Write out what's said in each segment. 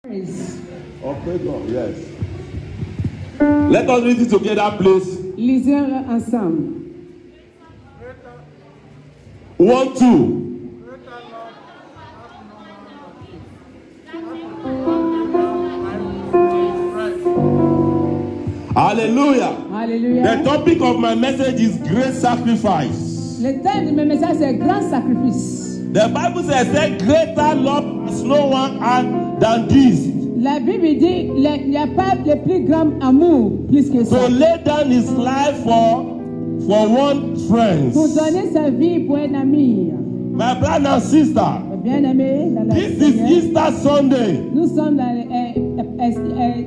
Oh, praise God, yes. Let us read it together, please. Lisez ensemble. 1, 2. Hallelujah. Alléluia. The topic of my message is great sacrifice. Le thème de mes messages c'est grand sacrifice. The Bible says greater love has no one had than this. La Bible dit il n'y a pas le plus grand amour plus que ça. To lay down his life for one friend. Pour donner sa vie pour un ami. My brother and sister. Bien-aimé, This is Easter Sunday. Nous sommes dans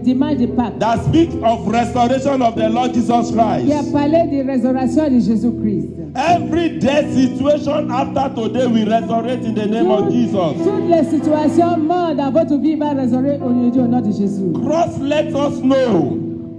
dimanche de Pâques. That speaks of restoration of the Lord Jesus Christ. Qui a parlé de résurrection de Jésus-Christ. Every death situation after today will resurrect in the name of Jesus. Toutes les situations mortes dans votre vie vont résurrecter aujourd'hui au nom de Jésus. Cross lets us know.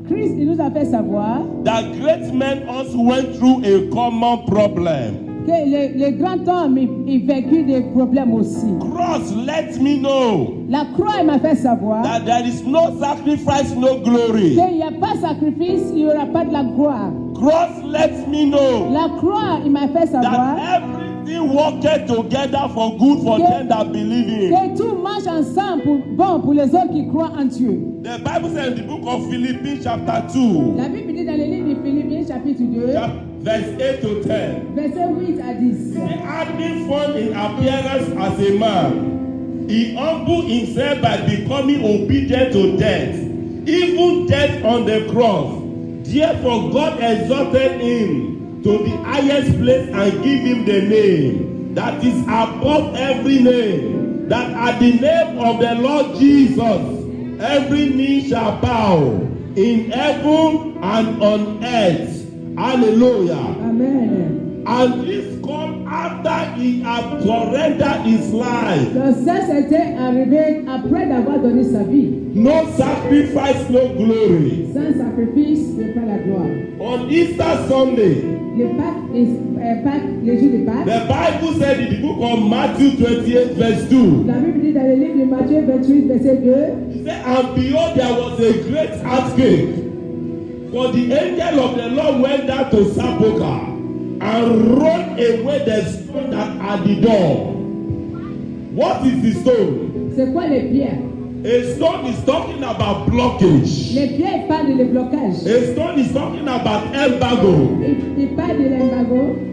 Christ il nous a fait savoir that great men also went through a common problem. Que le grand homme il vécu des problèmes aussi. Cross let me know. La croix m'a fait savoir that there is no sacrifice, no glory. Qu'il n'y a pas de sacrifice, il n'y aura pas de la gloire. Cross let me know. La croix il m'a fait savoir that everything worketh together for good for them that believe in. Que tout marche ensemble pour les autres qui croient en Dieu. The Bible says in the book of Philippians chapter 2. La Bible dit dans le livre de Philippiens chapitre 2. Verse 8 to 10. Verset 8 à 10. Having found in appearance as a man, he humbled himself by becoming obedient to death, even death on the cross. Therefore God exalted him to the highest place and gave him the name that is above every name, that at the name of the Lord Jesus every knee shall bow in heaven and on earth. Hallelujah. Amen. And this come after he had surrendered his life. Donc ça c'était arrivé après d'avoir donné sa vie. No sacrifice, no glory. Sans sacrifice, il n'y a pas la gloire. On Easter Sunday, le jour de Pâques. The Bible said in the book of Matthew 28 verse 2. La Bible dit dans le livre de Matthieu 28 verset 2. He said, and behold, there was a great earthquake. For the angel of the Lord went down to Sepulchre and rolled away the stone that at the door. What is the stone? C'est quoi les pierres? A stone is talking about blockage. Les pierres parlent de blockage. A stone is talking about embargo. Il parle de l'embargo.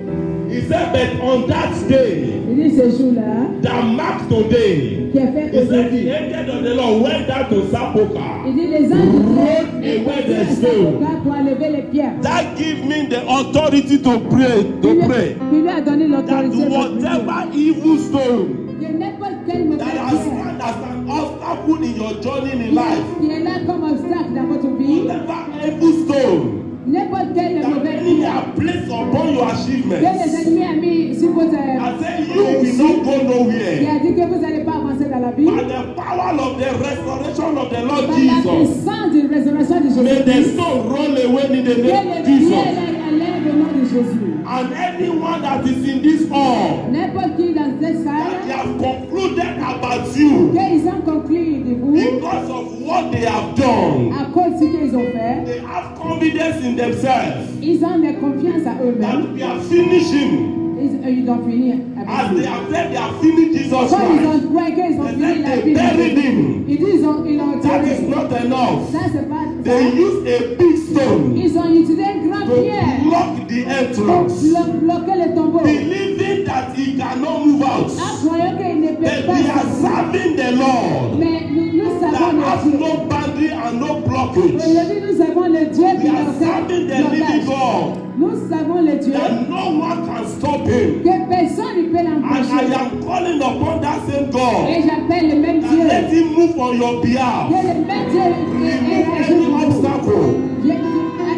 He said, but on that day, il dit ce jour-là, that marks today, qui a fait he said the angel of the Lord went down to Sepulchre, il dit les anges rolled away the stone. pour enlever les pierres. That gives me the authority to pray. Il lui a donné l'autorité that whatever evil stone que n'importe quelle mauvaise that has stand as an obstacle in your journey in life, qui est là comme obstacle dans votre vie, whatever evil stone n'importe quelle that mauvaise enemy are placed upon your achievements, que les ennemis ont mis sur votre I say you will not go il nowhere. a dit que vous n'allez pas avancer dans la vie. By the power of the resurrection of the Lord Par la Jesus, puissance de résurrection de may the Jésus. stone roll away in the Que name les of Jesus. pierres enlèvent le nom de Jésus. And anyone that is in this hall, N'importe qui dans cette that they salle, have concluded about you qu'ils ont conclu de vous because of what they have done, à cause de ce qu'ils ont fait, they have confidence in themselves ils ont de confiance à eux-mêmes. that we are finishing. Ils ont fini As avec they have said, they have finished Jesus quand ils Christ. ont cru qu'ils ont They fini la said vie, they buried him. ils disent ils l'ont That is enterré. not enough. Ça c'est pas They used a big stone ils ont utilisé une grande to pierre block the entrance, pour bloquer le tombeau. believing that he cannot move out. En croyant qu'il ne peut But pas we are sortir. serving the Lord Mais nous that savons has le Dieu. no boundary and no blockage. Aujourd'hui, nous savons le Dieu We qui are a fait serving the living blocage. God Nous savons le Dieu that no one can stop him. que personne ne peut And I l'empêcher. am calling upon that same God Et j'appelle le même that Dieu. let him move on your behalf. Que le même Dieu ait Remove agi any pour vous. obstacle.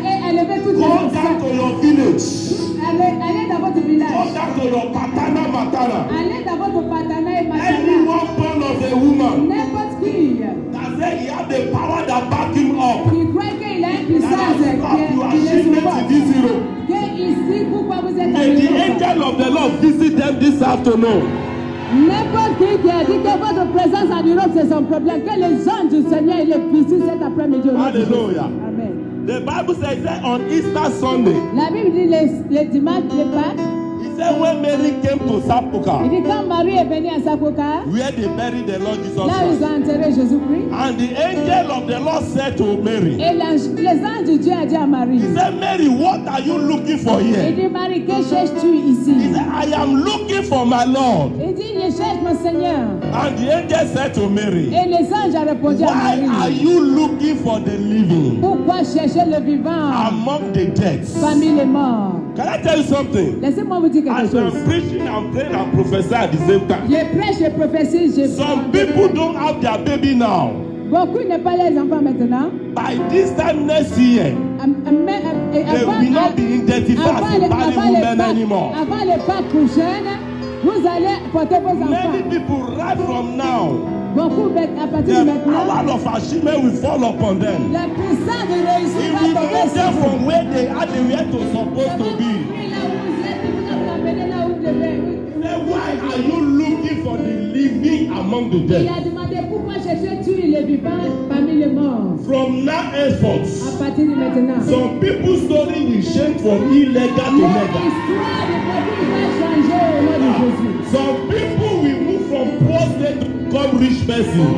Et élever toutes les Go down obstacles. to your village. Allez dans votre Go village. down to your patana matana. Allez dans votre patana et Any matana. one born of a woman N'importe qui that said he had the power that back him up. qui croit qu'il a une That has puissance stopped your qui le achievement in supporte. this zero. Que ici, pourquoi vous êtes May the avec nous? angel of the Lord visit them this afternoon. N'importe qui a dit que votre présence en Europe, c'est son problème. Que les anges du Seigneur les visitent cet après-midi. au nom de Jésus. Hallelujah. Amen. The Bible says that on Easter Sunday, La Bible dit les dimanches, les Pâques. he said when Mary came to Il Sepulchre, dit quand Marie est venue à Sapoka, where they buried the Lord Jesus là où ils Christ, ont enterré Jésus-Christ. and the angel of the Lord said to Mary, Et les anges de Dieu a dit à Marie. he said, Mary, what are you looking for Il here? dit Marie, que cherches-tu He ici? said, I am looking for my Lord. Il dit, je cherche mon Seigneur. And the angel said to Mary, Et les anges ont répondu à why are Marie. you looking for the living Pourquoi chercher le vivant among the dead? parmi les morts? Can I tell you something? Laissez-moi vous dire quelque As chose. I'm preaching, I'm praying, and prophesy at the same time. Je prêche, je prophétise, je Some people don't have their baby now. Beaucoup ne pas les enfants maintenant. By this time next year, they will not be identified as barren women anymore. Avant les Pâques prochaines, vous allez porter vos Many enfants. people right from now, Beaucoup à partir the de maintenant, power of achievement will fall upon them. la puissance de réussite It va will tomber move sur them vous. from where they are to where to supposed to be. Say, why are you looking for the living among the Il dead? a demandé pourquoi cherches-tu les vivants parmi les morts. From now À henceforth, partir de maintenant, some people's story will change from illegal to legal. l'histoire de David va changer au nom de Jésus. Some people will move from poor state to become rich person.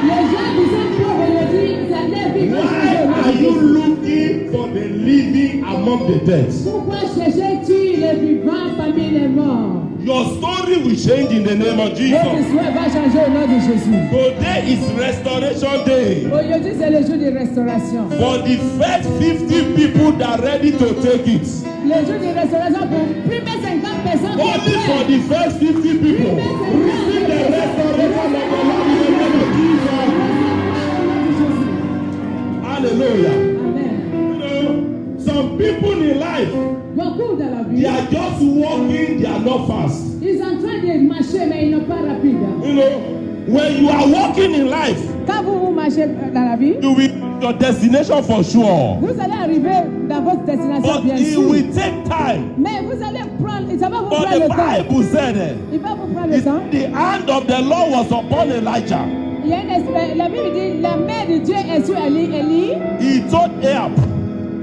Les gens qui sont pauvres aujourd'hui, ça leur vie va changer au nom Why de are you Jésus. looking for the living among the dead? Pourquoi cherches-tu les vivants parmi les morts? Your story will change in the name of Votre Jesus. histoire va changer au nom de Jésus. Today is Restoration Day. Aujourd'hui, c'est le jour de restauration. For the first 50 people that are ready to take it. Le jour de restauration pour premières 50 personnes qui Only for prennent. the first 50 people. Receive the restoration of the Lord in the name of Jesus. Hallelujah. Amen. You know, some people in life, Beaucoup dans la they vie, are just walking, they are not fast. ils sont en train de marcher, mais ils n'ont pas rapide. You know, when you are walking in life, Quand vous marchez dans la vie, you will reach your destination for sure. vous allez arriver dans votre destination, But bien it sûr. will take time. Mais vous allez prendre, ça va vous But prendre the le temps. Bible said Il va vous prendre le temps. the hand of the Lord was upon Elijah. Il y a une espèce, la Bible dit, la main de Dieu est sur Élie. He told Ahab,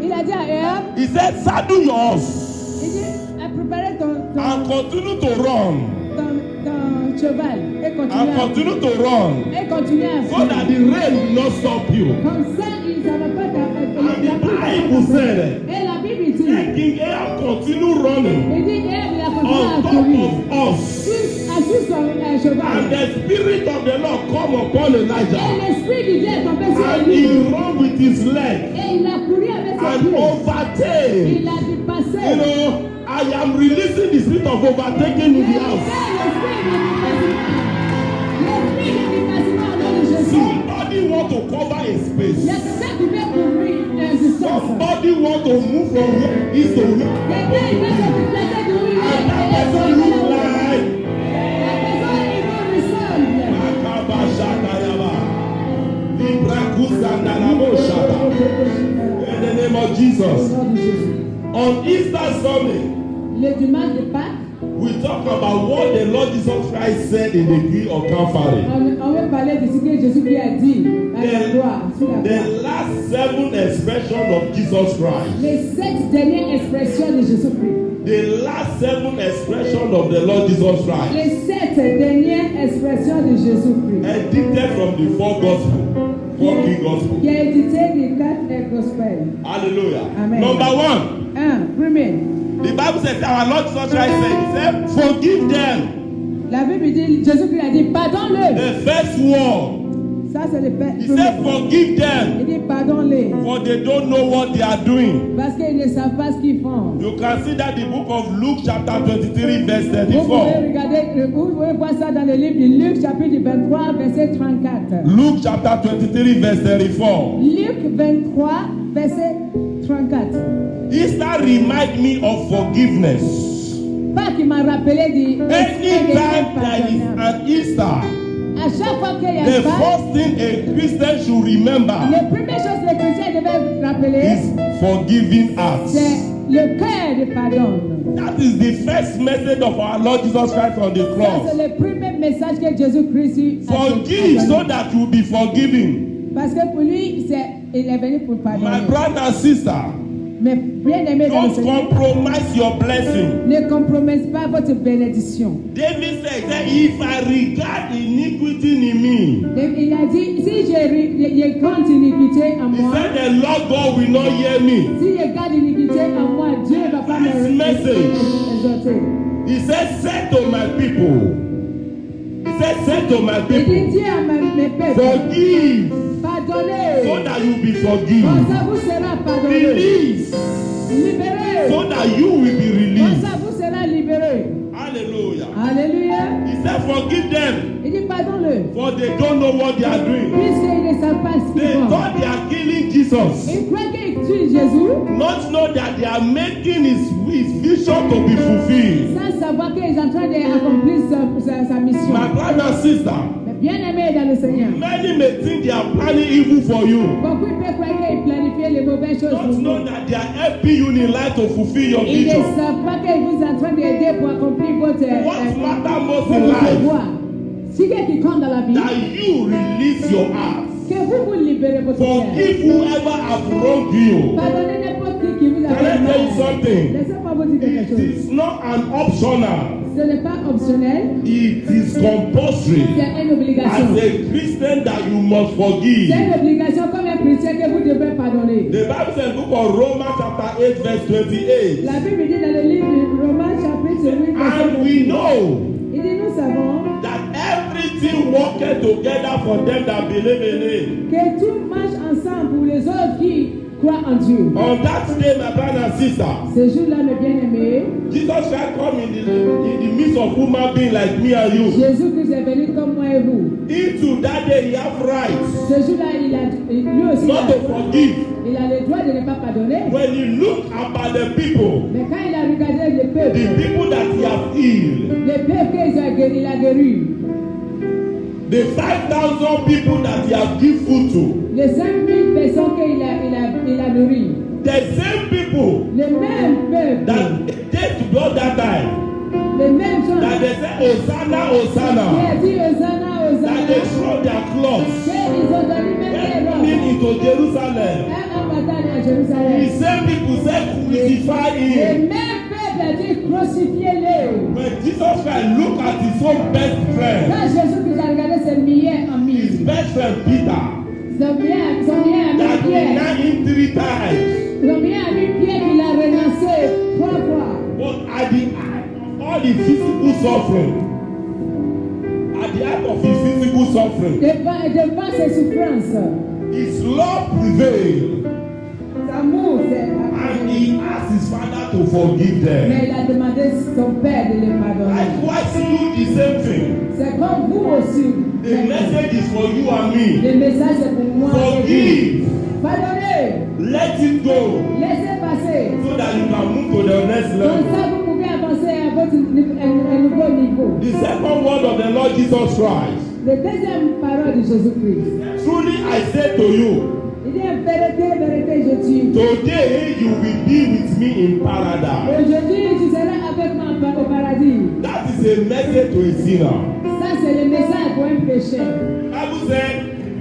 Il a dit à Ahab, he said, saddle your horse il dit, à préparer and continue to run. ton cheval et And continue to run. continue à So that the rain will not stop you. Comme ça, ça va pas And the Bible said, Et la Bible dit, let King Ahab continue running il dit, il a continué on à top courir. of us. Assis son And cheval. the Spirit of the Lord come upon Et Elijah. l'esprit de Dieu est tombé sur And lui. he ran with his leg Et il a couru avec ses and pieds. overtake. Il a dépassé. You know, I am releasing the spirit of overtaking in the house. Somebody want to cover a space. Somebody want to move from where he is to where he is supposed to be. And that person look like Makaba Shatayaba. Libra Kuzandarabo Shata. In the name of Jesus. On Easter Sunday, Le dimanche de Pâques, we talk about what the Lord Jesus Christ said in the tree of Calvary. on veut parler de ce que Jésus a dit à la croix, sur la croix. The last 7 expressions of Jesus Christ. Les 7 dernières expressions de Jésus-Christ. The last 7 expressions of the Lord Jesus Christ. Les 7 dernières expressions de Jésus-Christ. Addicted from the 4 gospels. 4 key gospels. Qui a édité les 4 gospels. Hallelujah. Amen. Number 1. Premier. The Bible says our Lord Jesus Christ said, he said, forgive them. La Bible dit, Jésus-Christ a dit, pardonne-le. The first word. Ça, c'est le père. He said, forgive them. Il dit, pardonne-les. For they don't know what they are doing. Parce qu'ils ne savent pas ce qu'ils font. You can see that the book of Luke chapter 23 verse Vous pouvez 34. regarder, vous pouvez voir ça dans le livre de Luc, chapitre 23, verset 34. Luke chapter 23 verse 34. Luc 23, verset 34. Easter remind me of forgiveness. Pas qui m'a rappelé du Anytime there is an Easter, À chaque fois qu'il y a the une Pâques, first thing a Christian should remember les premières choses que les chrétiens devaient rappeler, is forgiving acts. c'est le cœur de pardon. That is the first message of our Lord Jesus Christ on the Ça, cross. c'est le premier message que Jésus-Christ a Forgive donné. so that you will be forgiven. Parce que pour lui, il est venu pour My pardonner. brother and sister, Mais bien aimé dans le don't Seigneur, compromise your blessing. ne compromettez pas votre bénédiction. David said that if I regard iniquity in me, Il a dit, si je compte iniquité en he moi, said the Lord God will not hear me. si je garde iniquité en moi, Dieu ne va pas This me message. exhorter. He said, say to my people. He said, say to my Il dit, people, dis à mes peuples, forgive pardonnez, so that you will be comme forgiven. ça vous serez pardonné. Release Libéré, so that you will be comme released. ça vous serez libéré. Hallelujah. Alléluia. He said, forgive them, Il dit, pardonne-le, for they don't know what they are doing. puisqu'ils ne savent pas ce qu'ils They font. thought they are killing Jesus, Ils croient qu'ils tuent Jésus, not know that they are making his vision to be fulfilled. sans savoir qu'ils sont en train d'accomplir sa mission. My brother and sister, Mais bien aimé dans le Seigneur, many may think they are planning evil for you. beaucoup peuvent croire qu'ils planifient les mauvaises choses pour Don't know vous. that they are helping you in life to fulfill your Ils ne vision. savent pas qu'ils vous sont en train d'aider pour accomplir votre What matters most in votre life? devoir. Ce qui compte dans la vie, That you release your heart. que vous libérez votre cœur. Forgive whoever have wronged you. Pardonnez n'importe qui vous a Can I fait tell you mal. something? Laissez-moi vous dire quelque It chose. is not an optional. Ce n'est pas optionnel, It is compulsory. c'est une As obligation. a Christian that you must C'est forgive. une obligation comme un chrétien que vous devez pardonner. The Bible says, book of Romans chapter 8 verse 28. La Bible dit dans le livre de Romains chapitre 8, verset And we 28, know il dit nous savons that everything worketh together for them that believe in him. que tout marche ensemble pour les autres qui croient en Dieu. On that day, my brother and sister, Ce jour-là, mes bien-aimés, Jesus Christ come in the midst of human beings like me and you. Jésus-Christ est venu comme moi et vous. Into that day, he have rights Ce jour-là, lui aussi, not to forgive. il a le droit de ne pas pardonner. When he look about the people, Mais quand il a regardé le the peuple, people that he have healed, le peuple qu'il a guéri, the 5,000 people that he have give food to, les 5000 personnes qu'il a nourries, the same people le même peuple, that they to go that time, les mêmes gens that they say Hosanna, qui Hosanna, a dit Hosanna, that they Hosanna, throw their clothes qu'ils ont donné même des coming robes. into Jerusalem. Un bataille à The Jérusalem. same people say crucify Le him. même peuple a dit crucifiez-le. When Jesus Christ look at his own best friend, Quand Jésus a regardé ses meilleurs his amis, best friend Peter, son meilleur ami that Pierre, denied him 3 times. son meilleur ami Pierre, il a renoncé 3 fois. But at the height of all the physical suffering, at the height of his physical suffering, Devant ses souffrances, his love prevailed, son amour, and he asked his father to forgive them. mais il a demandé son père de le pardonner. Likewise, you the same thing. C'est comme vous aussi. The message is for you and me. Le message est pour moi. et Forgive, vous. Pardonnez, let it go, laissez passer. so that you can move to the next Comme level. ça, vous pouvez avancer à un nouveau niveau. The second word of the Lord Jesus Christ. La deuxième parole de Jésus-Christ. Truly I say to you, Il dit en vérité, vérité, je dis. today you will be with me in paradise. Aujourd'hui, tu seras avec moi au paradis. That is a message to a sinner. Ça, c'est le message pour un pécheur. Bible said,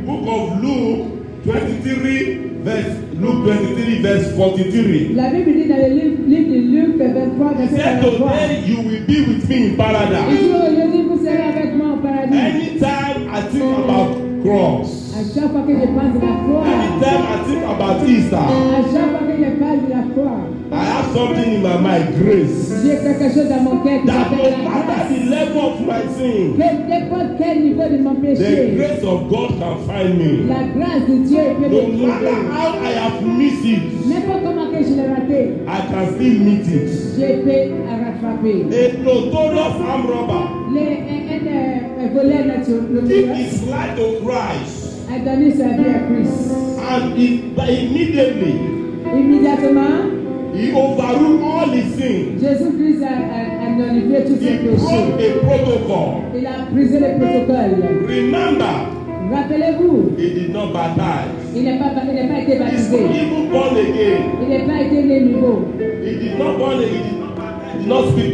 book of Luke 23, verse 43. La Bible dit dans le livre de Luc 23, He verset said, 43. today you will be with me in Il paradise. dit aujourd'hui, vous serez avec moi au paradis. Anytime I think about cross, À chaque fois que je pense de la croix, anytime I think about Easter, à chaque fois que je parle de la croix, I have something in my mind, grace. j'ai quelque chose dans mon cœur qui That no s'appelle la matter grâce. the level of my sin, Que n'importe quel niveau de mon the péché, grace of God can find me. la grâce de Dieu peut No me matter trouver. how I have missed it, N'importe comment que je l'ai raté, I can still meet it. je peux rattraper. A notorious armed robber Un voleur naturel give his life to Christ, a donné sa vie à Christ. and immediately Immédiatement, he overruled all his sins. Jésus-Christ a nullifié tous ses He broke péchés. a protocol. Il a brisé le protocole. Remember, Rappelez-vous, he did not baptize. il n'a pas été He's baptisé. not even born again. Il n'a pas été né nouveau. He did not born again. He did not baptize did not speak.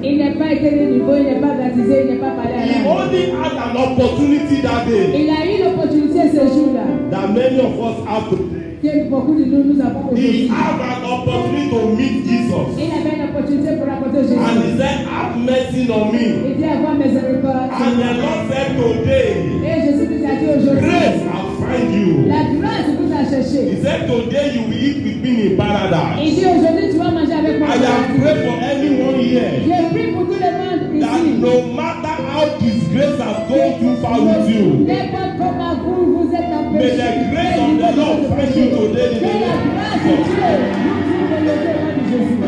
Il n'est pas été de niveau, il n'est pas baptisé, il n'est pas parlé à He la only had an opportunity that day Il a eu l'opportunité ce jour-là, that many of us have today. que beaucoup de nous avons He aujourd'hui. had an opportunity to meet Jesus. Il avait une opportunité pour rencontrer Jésus. And he said, have mercy on me. Il dit avoir miséricorde. And the Lord said today, Et Jésus nous a dit aujourd'hui, grace will find you. la grâce vous a cherché. He said today you will eat with me in paradise. Il dit aujourd'hui tu vas manger avec moi. I have prayed for anyone here J'ai prié pour tout le monde that ici. no matter how disgrace has gone too far with you, N'importe comment vous êtes may empêché. the grace of the Lord find you today in the Que la name grâce de of Dieu Jesus. nous trouve le nom de Jésus.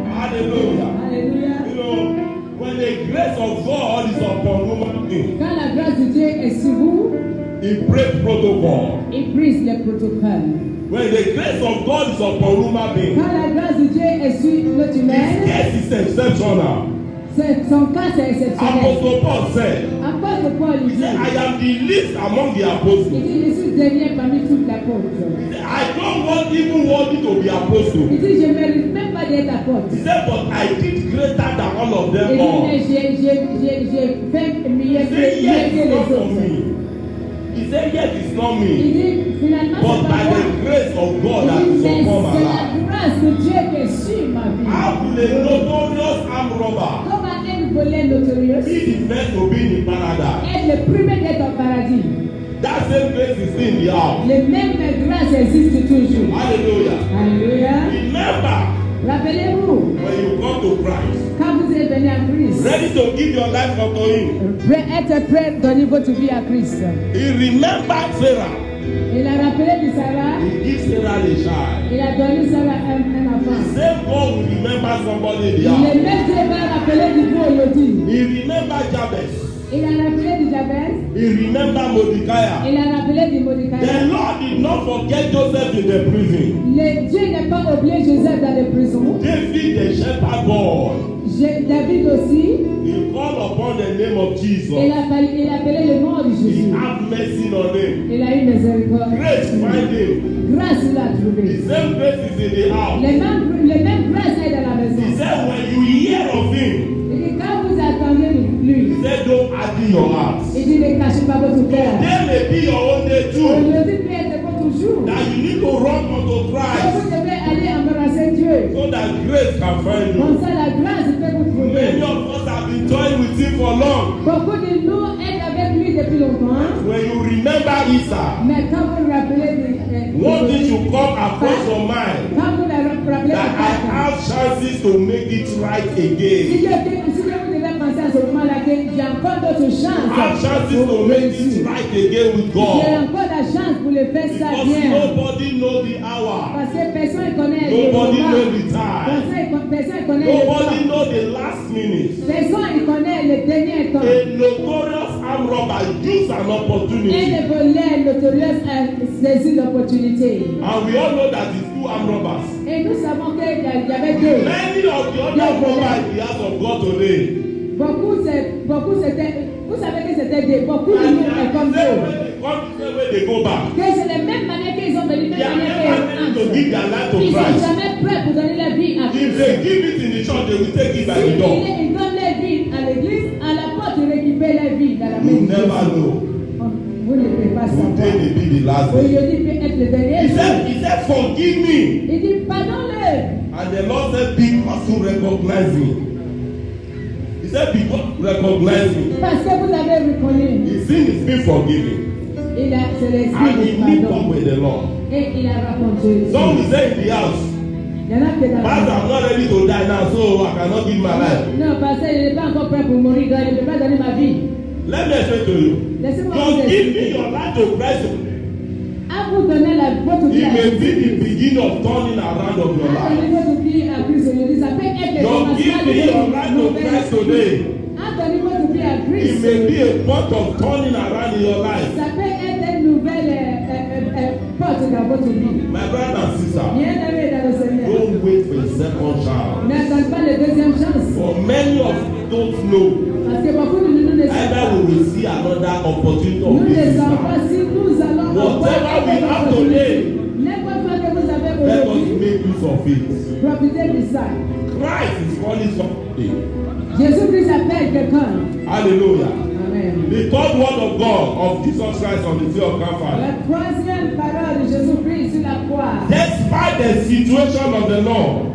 Hallelujah. Alléluia. You know, when the grace of God is upon human beings, Quand la grâce de Dieu est sur vous, He breaks protocol. il brise les protocoles. When the grace of God is upon human beings, Quand la grâce de Dieu est sur l'être His humain, case is exceptional. son cas c'est exceptionnel. Apostle Paul said, Apôtre Paul he dit, said, I am the least among the il apostles. dit, je suis dernier parmi toutes les apôtres. He said, I don't want even worthy to be apostle. Il dit, je ne mérite même pas d'être apôtre. He said, but I did greater than all of Il them dit, all. mais j'ai fait mieux He que said, yes, les it's not for autres. me. He said, yes, it's not Il me. dit, finalement, But c'est by pas moi. the grace of God that Il is dit, mais upon my c'est life. la grâce de Dieu qui est sur ma vie. How will a notorious armed robber Comment un voleur notorieux be the first to be in paradise? être le premier d'être au paradis? That same grace is still in the house. Les mêmes grâces existent toujours. Hallelujah. Alléluia. Remember Rappelez-vous, when you come to Christ, quand vous êtes venu à Christ, ready to give your life unto Him. être prêt à donner votre vie à Christ. He remembered Sarah. Il a rappelé de Sarah, He gives Sarah a child. il a donné Sarah un enfant. Same God will remember somebody in the Le house. même Dieu va rappeler du vous aujourd'hui. He remembered Jabez. Il a rappelé du Jabez, He remembered Mordecai. il a rappelé du Mordecai. The Lord did not forget Joseph in the prison. Dieu n'a pas oublié Joseph dans les prisons. David, the shepherd boy, David aussi, he called upon the name of Jesus. il a appelé le nom de He Jésus. had mercy on him. Il a eu miséricorde. Grace find him. Grâce, il a The trouvé. same grace is in the house. Les mêmes grâces est dans la He maison. said, when you hear of him, Il dit, quand vous attendez lui, he said, don't harden your heart. il dit, ne cachez pas votre cœur. There may be your own day too. Aujourd'hui peut être votre jour. That you need to run unto Et Christ vous devez aller embrasser Dieu. so that grace can find you. Comme ça, la grâce peut vous trouver. Many of us have been toying with him for long. Beaucoup de nous est avec lui depuis longtemps. When you remember Easter, Mais quand vous vous rappelez one thing should come across your mind quand vous vous rappelez that I have chances to make it right again. si vous devez penser à ce moment-là que j'ai encore d'autres I have chances chances to make it right again with j'ai God. encore la chance pour le faire ça Because bien. nobody knows the hour. Parce que personne ne connaît le Nobody moment. knows the time. Personne ne connaît le Nobody temps. knows the last minute. Personne ne connaît le dernier temps. A notorious armed robber used an Et opportunity. le voleur notorieux a saisi l'opportunité. And we all know that it's two armed robbers. Et nous savons qu'il y avait deux. Many of the other robbers in the house of God today. Beaucoup c'était, vous savez que c'était des, beaucoup de And nous est comme the eux. same way they go back. Que c'est la même manière qu'ils ont venu, They même are manière never ready to give qu'ils their life to ils sont Christ. jamais prêts pour donner leur vie à If Christ. they give it in the church, they will take it by the door. Ils donnent leur vie à l'église, à la porte, ils récupèrent leur vie dans la You maison. never know. Vous ne pouvez pas Today savoir. may be the last day. Aujourd'hui peut être le dernier He jour. said, forgive me. Il dit, pardonne-le. And the Lord said, because you recognize me. He said, because you recognize me. Parce que vous avez reconnu. His sin is being forgiven. C'est And l'esprit he de meet up pardon. with the Lord. Et il a raconté. Some will say in the house, Il y en a qui dans Pastor, I'm not ready to die now, so I cannot give my life. Non, parce qu'il n'est pas encore prêt pour mourir, donc il ne peut pas donner ma vie. Let me explain to you. Laissez-moi vous Just give me expliquer. your life to Christ. À vous donner votre vie It à may be the Jésus. beginning of turning around of your À donner life. votre vie à Christ aujourd'hui, ça peut être le Just give commencement me de your life to Christ votre today. À donner votre vie à It Christ, may be a point of turning around in your life. ça peut être une nouvelle porte dans votre vie. My brother and sister, Bien aimé dans le Seigneur. don't wait for a second chance. N'attends pas la deuxième chance. For many of you don't know, Parce que beaucoup de nous ne savons either pas. we will see another opportunity of Nous ne this savons pas time. si nous allons Whatever we have today, n'importe quoi que vous avez let us aujourd'hui. make use use of it. Profitez de ça. Christ is calling somebody. Jésus-Christ appelle quelqu'un. Hallelujah. Amen. The third word of God of Jesus Christ on the tree of Calvary. La troisième parole de Jésus-Christ sur la croix, Despite the situation of the Lord,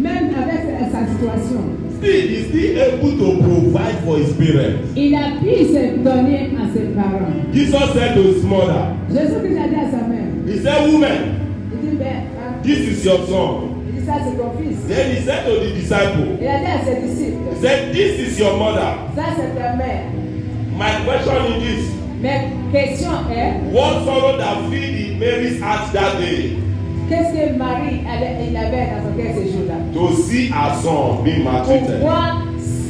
même avec sa situation, still he is still able to provide for his parents. il a pu se donner à ses parents. Jesus said to his mother, Jésus-Christ a dit à sa mère, he said, woman, il dit, ben, hein, this is your son. il dit ça c'est ton fils. Then he said to the disciple, Il a dit à ses disciples, he said, this is your mother. ça c'est ta mère. My question is this, Mais question est, what sorrow that filled in Mary's heart that day qu'est-ce que Marie il avait dans son cœur ces jours-là? to see her son being Pour maltreated, voir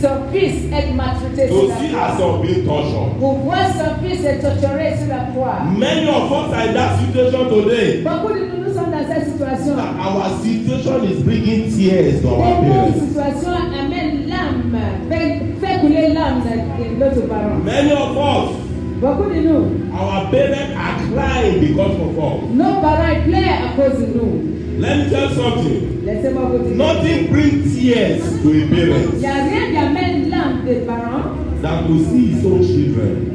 son fils être maltraité to sur la see her croix. son being tortured. Pour voir son fils être torturé sur la croix. Many of us are in that situation today. Beaucoup de nous sommes dans cette situation. Our situation is bringing tears to our Et nos parents. situations amènent l'âme, fait couler l'âme de notre parent. Many of us, Beaucoup de nous, our parents are crying because of us. nos parents pleurent à cause de nous. Let me tell you something. Laissez-moi vous dire. Nothing brings tears to a Il parent n'y a rien qui amène l'âme des parents than to see his own children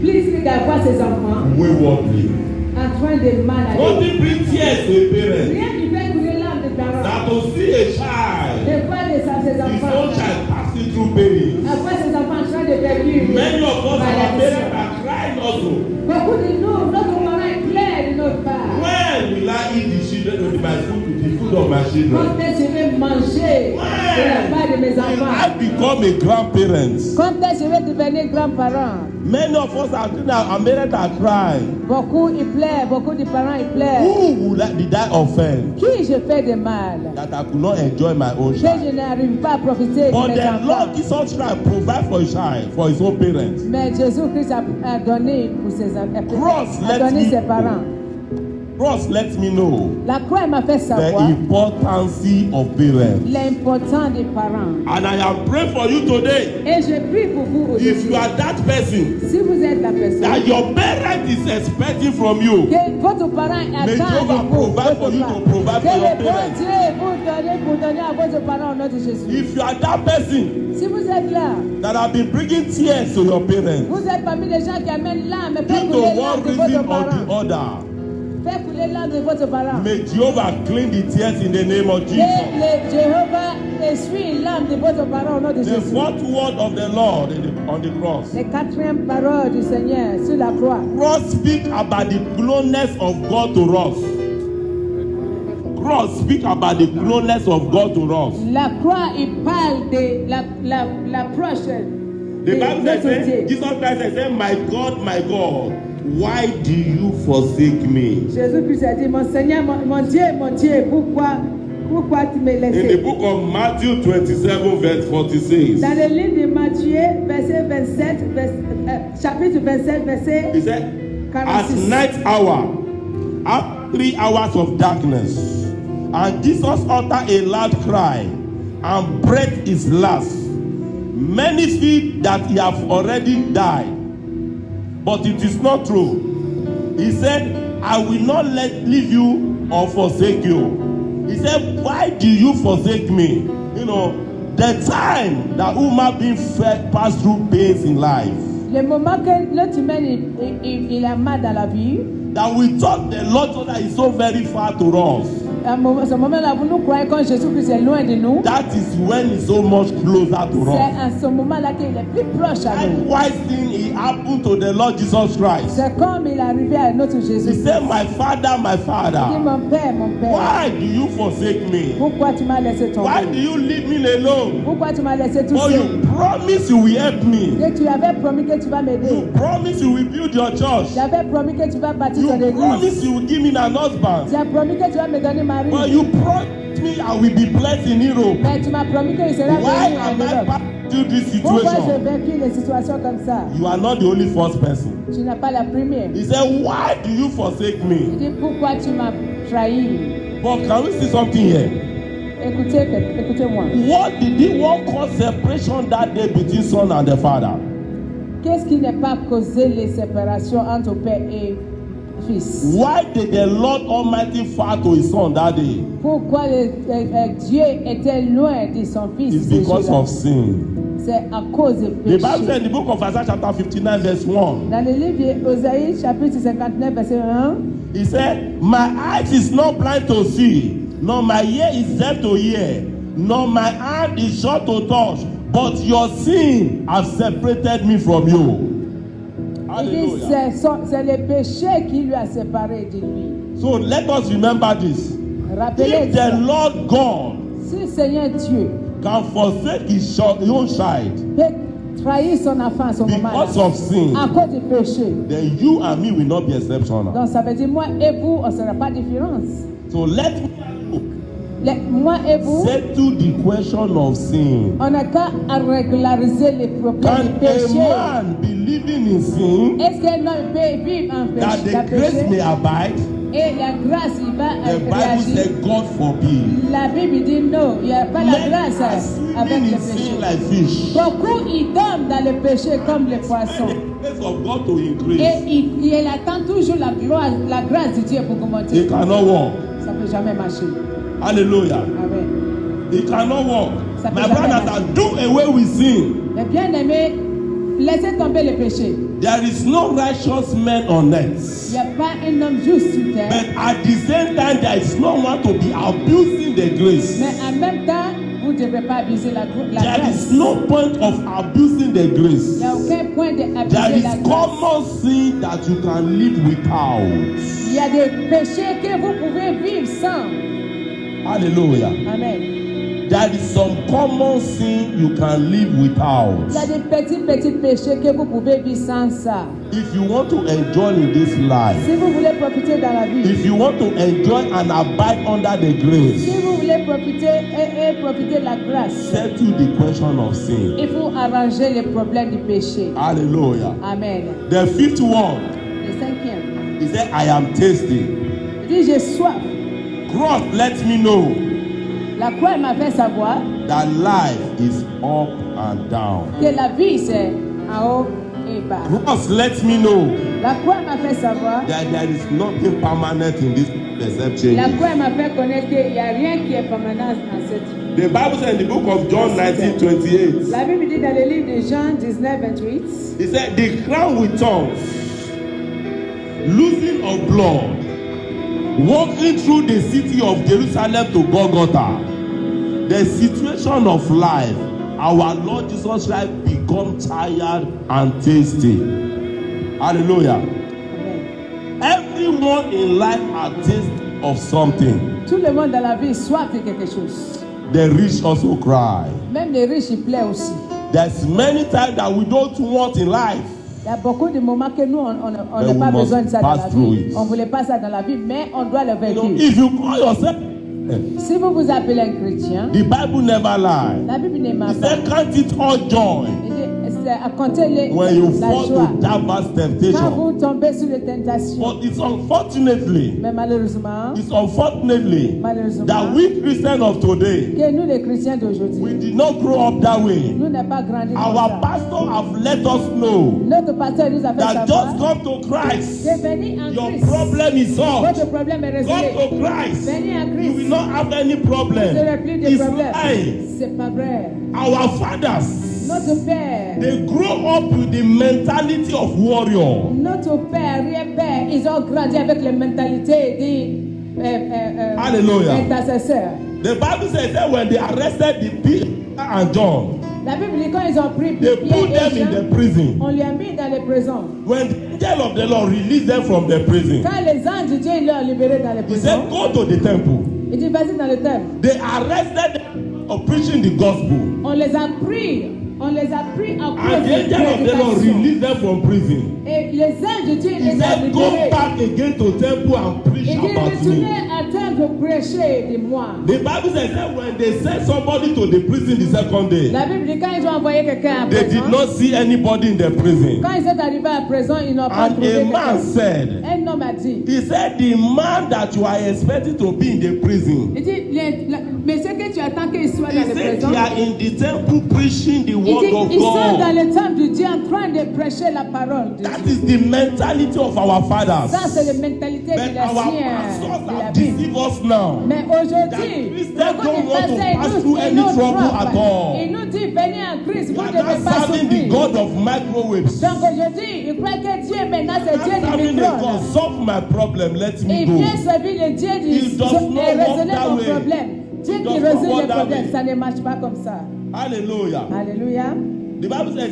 plus que d'avoir ses enfants waywardly. en train de mal aller. Nothing brings tears to a parent Rien qui fait couler l'âme des parents. than to see a child, De voir ses his own enfants. child passing through pain. Après ses enfants en train de perdre. Many of us, our parents are crying also. Beaucoup de nous, notre parents pleurent de notre part. When will I eat the children of my food, the food of my children? Quand est-ce que je vais manger de la part de mes Will enfants? I become a grandparent? Quand est-ce que je vais devenir grand-parent? Many of us are thinking our parents are crying. Beaucoup ils pleurent, beaucoup de parents ils pleurent. Who did I offend Qui je fais de mal? that I could not enjoy my own Que child? je n'arrive pas à profiter de But mes the enfants. Lord Jesus Christ provide for his child, for his own parents. Mais Jésus-Christ a donné pour ses Cross, a donné let ses me parents. Cross lets me know La croix m'a fait the savoir importance of parents. l'important des parents. And I am praying for you today. Et je prie pour vous If aujourd'hui. you are that person Si vous êtes la personne that your parent is expecting from you, que votre parent May attend Jehovah de vous, provide for votre you part. to provide Que for your le bon parents. Dieu vous donne à votre parent au nom de Jésus. if you are that person Si vous êtes là, that have been bringing tears to your parents vous êtes parmi les gens qui amènent l'âme, due faites to couler one l'âme de reason votre or parent. the other, Faites couler l'âme de votre parent. may Jehovah clean the tears in the name of Que Jesus. le Jéhovah essuie l'âme de votre parent au nom de The Jésus. fourth word of the Lord on the cross. Les quatrième parole du Seigneur sur la croix. Cross speak about the closeness of God to us. Cross speak about the closeness of God to us. La croix, il parle de l'approche The de Bible notre says, Dieu. Jesus Christ said, my God, why do you forsake me? Jésus-Christ a dit, mon Seigneur, mon Dieu, pourquoi tu me In the laisses? book of Matthew 27, verse 46, Dans le livre de Matthieu, verset 27, chapitre 27, verset he said, at 46. night hour, after 3 hours of darkness, and Jesus uttered a loud cry and breathed his last. Many feel that he have already died, but it is not true. He said, I will not leave you or forsake you. He said, why do you forsake me? You know, the time that human being pass through pains in life, Le moment que l'être humain il a mal dans la vie, that we thought the Lord so that is so very far to us. ce moment-là, vous nous croyez quand Jésus-Christ est loin de nous. That is when he's so much closer to C'est us. à ce moment-là qu'il est plus proche à nous. Likewise thing he happened to the Lord Jesus Christ. C'est comme il est arrivé à notre He Jésus. said, my Il dit, father, mon père, why do you forsake me? pourquoi tu m'as laissé Why do tomber? you leave me alone? Pourquoi tu m'as laissé tout Oh, seul? you promise you will help me. Que tu avais promis que tu vas m'aider. You promise you will build your church. Tu avais promis que tu vas bâtir You ton église. promise you will give me an husband. Tu as promis que tu vas me donner mari. But you promise me I will be blessed in Europe. Mais tu m'as promis qu'il sera Why béni en am I Europe. passing through this Pourquoi j'ai situation? vécu des situations comme ça? You are not the only first person. Tu n'es pas la première. He said, why do you forsake Il me? dit, pourquoi tu m'as trahi? But can we see something here? Écoutez-moi. What caused separation that day between son and the father? Qu'est-ce qui n'a pas causé les séparations entre père et fils. Why did the Lord Almighty far to his son that day? Pourquoi Dieu était loin de son fils It's ce because jour-là? of sin. C'est à cause du The Bible péché. says in the book of Isaiah chapter 59 verse 1, Dans le livre d'Osaïe, chapitre 59, verset 1, he said, my eyes is not blind to see, nor my ear is deaf to hear, nor my hand is short to touch, but your sin have separated me from you. il dit Hallelujah. c'est le péché qui lui a séparé de lui. So let us remember this. Rappelez If the Lord God si le Seigneur Dieu can forsake his own child peut trahir son enfant à ce because moment-là, of sin, à cause du péché, then you and me will not be exceptional. donc ça veut dire moi et vous, on ne sera pas différence. So let me Moi et vous, settle the question of sin. on n'a qu'à régulariser les problèmes Can du a péché. man be living in sin Est-ce qu'un homme peut vivre en that péché, the grace may abide? et la grâce, il va The Bible réagir? said, God forbid. La Bible dit non, il n'y a pas la Men grâce are avec swimming le in sin péché. like fish. Beaucoup, ils dorment dans le péché comme les poissons. The grace of God to Et increase. il attend toujours la grâce de Dieu pour It augmenter. cannot work. Ça ne peut jamais marcher. Hallelujah. Amen. It cannot work. Ça peut My jamais brothers, marcher. do away with sin. Mais bien aimé, laissez tomber le péché. There is no righteous man on Il earth. n'y a pas un homme juste sur terre. But at the same time, there is no one to be abusing the grace. Mais en même temps, vous ne devez pas abuser la There grâce. is no point of abusing the Il grace. n'y a aucun point There d'abuser la is grâce. common sin that you can live without. Il y a des péchés que vous pouvez vivre sans. Hallelujah. Amen. There is some common sin you can live without. Il y a des petits péchés que vous pouvez vivre sans ça. If you want to enjoy in this life, Si vous voulez profiter dans la vie, if you want to enjoy and abide under the si grace, vous voulez profiter et profiter de la grâce, settle the question of sin. il faut arranger les problèmes du péché. Hallelujah. Amen. The fifth one, Le cinquième, he said, I am thirsty. il dit j'ai soif. Cross let me know La croix m'a fait savoir that life is up and down. que la vie c'est en haut et bas. Cross let me know La croix m'a fait savoir, that there is nothing permanent in this except la change. croix m'a fait connaître qu'il n'y a rien qui est permanent dans cette vie. The Bible says in the book of John 19:28, La Bible dit dans le livre de Jean 19, 28, he said, the crown with thorns, losing of blood, walking through the city of Jerusalem to Golgotha. The situation of life, our Lord Jesus Christ become tired and thirsty. Hallelujah. Amen. Everyone in life are thirsty of something. Tout le monde dans la vie soif de quelque chose. The rich also cry. Même les riches, ils plaient aussi. There's many times that we don't want in life. Il y a beaucoup de moments que nous, on But n'a we pas must besoin de ça dans pass la through vie. it. On ne voulait pas ça dans la vie, mais on doit le You know, vaincre. if you call yourself, Si vous vous appelez un chrétien, the Bible never lies. la Bible ne He ment pas. said, count it all joy Il dit, c'est à compter when you la fall joie. to diverse Quand temptation. vous tombez sur les tentations. But it's unfortunately, Mais malheureusement, it's unfortunately that we Christians of today, que nous les chrétiens we d'aujourd'hui, did not grow up that way. nous n'avons pas grandi comme Our ça. pastor have let us know Notre pasteur nous a fait that savoir just come to Christ. que venez en Your Christ. problem is solved. Votre problème est Come résolu. to Christ. Venez en You Christ. will not have any Vous problem. n'aurez plus de It's problème. lie. C'est pas vrai. Our fathers, Notre père, they grow up with the mentality of warrior. notre père, arrière-père, ils ont grandi avec la mentalité des Hallelujah. intercesseurs. The Bible says that when they arrested the Peter and John, La Bible dit quand ils ont pris they Pierre put them et in Jean, the prison. on les a mis dans les prisons. When the angel of the Lord released them from the prison, Quand les anges de Dieu l'ont libéré dans les he prisons, said, go to the temple. il dit vas-y dans le temple. They arrested them for preaching the gospel. On les a pris à And cause the angel of the Lord prédication. released them from prison. Et les anges de Dieu He les ont said, go libérés. back again to temple and preach Il dit about retournez me. à temple prêcher de moi. The Bible says that when they sent somebody to the prison the second day, La Bible dit quand ils ont envoyé quelqu'un à they prison, did not see anybody in the prison. quand ils sont arrivés à prison, ils n'ont pas And trouvé a man quelqu'un. said, Un homme a dit, he said, the man that you are expecting to be in the prison, il dit, mais ce que tu attends qu'il soit he dans les said, prisons, you are in the temple preaching the il word of Ils sont dans God. le temple de Dieu en train de prêcher la parole de That Dieu. is the mentality of our fathers. Ça, c'est la mentalité But de our l'ancien pastors de la have Bible. deceived us now. Mais That aujourd'hui, Christians beaucoup don't de want to pasteurs, pass ils through nous- any ils nous trouble trompent. at all. Ils nous disent, venez en Christ, We vous are ne devez not pas serving the souffrir. God of microwaves. Donc aujourd'hui, il croit que Dieu maintenant c'est I'm Dieu du serving a God. micro-ondes. Solve my problem. Let me Il go. vient servir le Dieu He du does not et work résoudre that mon way. problème. Dieu He qui does not résout work les that problèmes, way. ça ne marche pas comme ça. Hallelujah. Alléluia. The Bible says,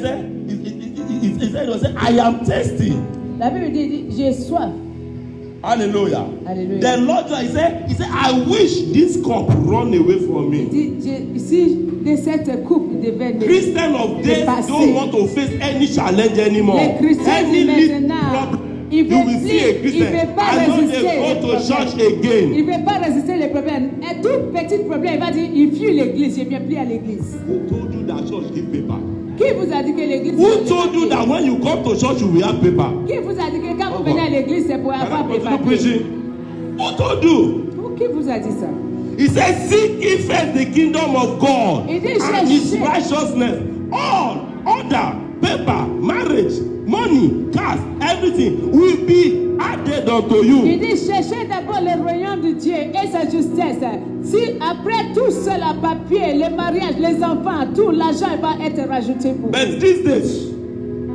it said, I am thirsty. La Bible dit, j'ai soif. Hallelujah. Alléluia. The Lord, he said, I wish this cup run away from Il me. dit, si de cette coupe devait Christians of days dépasser. don't want to face any challenge anymore. Les chrétiens Any de little maintenant, problem, ils you veulent will see a plus, ils Christian. ne veulent pas I know résister they les go to problèmes. church Il again. ne veut pas résister les problèmes. Un tout petit problème, il va dire, il fuit l'église, je ne viens plus à l'église. Who told you that church give paper? Qui vous a dit que l'église... Who told you that when you come to church you will have paper? Qui vous a dit que quand vous Over. venez à l'église, c'est pour Can I avoir des continue papiers? preaching? Who told you? Qui vous a dit ça? He said, seek ye first the kingdom of God Il dit, and his cherchez. righteousness. All order, paper, marriage, money, cars, everything will be added unto Il you. dit, cherchez d'abord le royaume de Dieu et sa justice. Si après tout cela, papier, le mariage, les enfants, tout l'argent va être rajouté pour vous. But these days,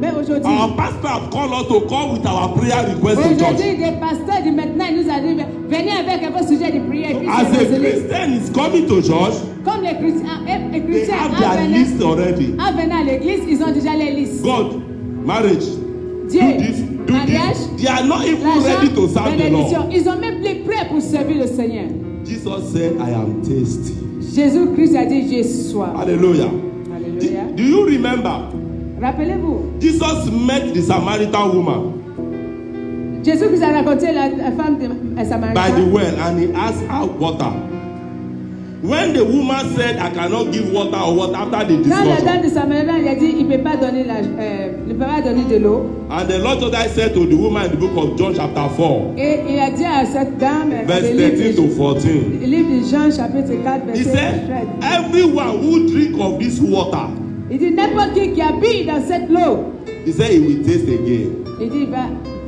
Mais aujourd'hui, our pastor have called us to come with our prayer request to church. aujourd'hui, des pasteurs du maintenant, ils nous ont dit, venez avec vos sujets de prière. Et puis As c'est a résolu. Christian is coming to church, Comme les chrétiens, les they chrétiens have their list already. en venant à l'église, ils ont déjà les listes. God, marriage, Dieu, do this, do mariage, this. They are not even ready to l'argent, serve the bénédiction. Lord. Ils ont même plus prêts pour servir le Seigneur. Jesus said, I am thirsty. Jésus-Christ a dit, j'ai soif. Hallelujah. Alléluia. Do you remember? Rappelez-vous, Jesus met the Samaritan woman Jésus-Christ a raconté la femme de by the Samaritain. well and he asked her water. When the woman said, I cannot give water or what after the Quand la dame discussion, de Samaritain il a dit, il ne peut pas donner de l'eau. and the Lord Jesus said to the woman in the book of John chapter 4, Et il a dit à cette dame, verse le livre 13 to de- 14, le livre de Jean chapitre 4, he verset said, 13. everyone who drink of this water, Il dit, n'importe qui habite dans cette eau, he said he will taste again. il dit, il va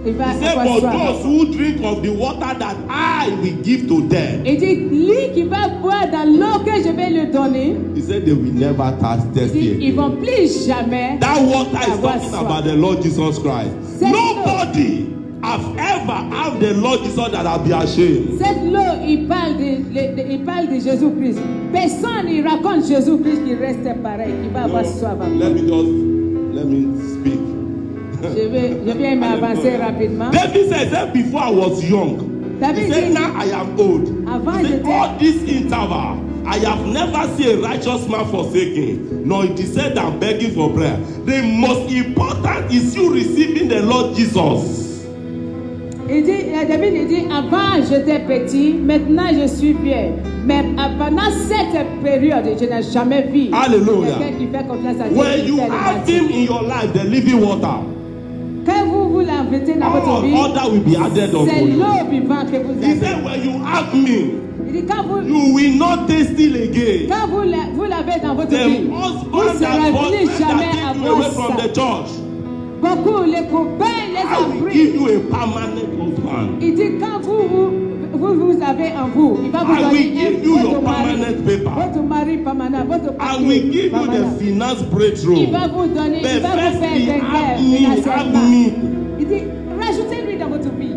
He said, avoir but soif. those who drink of the water that I will give to them, Il dit, lui qui va boire dans l'eau que je vais lui donner, he said they will never il thirsty dit, ils again. vont plus jamais That water is avoir talking soif. about the Lord Jesus Christ. Cette Nobody have ever had the Lord Jesus that have been ashamed. Cette eau, il parle de Jésus-Christ. Personne ne raconte Jésus-Christ qui reste pareil, qui va avoir soif. Let me speak. Je viens m'avancer rapidement. David said before I was young, David he said dit, now I am old. Avant He said j'étais- all this interval, I have never seen a righteous man forsaken, nor it is said I'm begging for prayer. The most important is you receiving the Lord Jesus. David il dit, avant j'étais petit, maintenant je suis vieux. Mais pendant cette période, je n'ai jamais vu Hallelujah. quelqu'un qui fait confiance à Dieu. When qui you fait le have baptême. him in your life, the living water, Quand vous l'invitez dans votre all vie, other will be added unto c'est you. l'eau vivante que vous He avez. said, when you have me, Il dit, quand vous you will not taste it again. Quand vous l'avez dans votre The vie, vous husband ne that serez boyfriend plus jamais that take you avoir away from the ça. church, Beaucoup, les copains, les I will abris. give you a permanent husband. Il dit, quand vous avez en vous, il va vous I will donner give you your votre mari, permanent paper. votre mari permanent, votre I papier will give you permanent. the finance Il breakthrough. va vous donner, But il va vous first, faire he vainqueur have me. financièrement. Il dit, rajoutez-lui dans votre vie.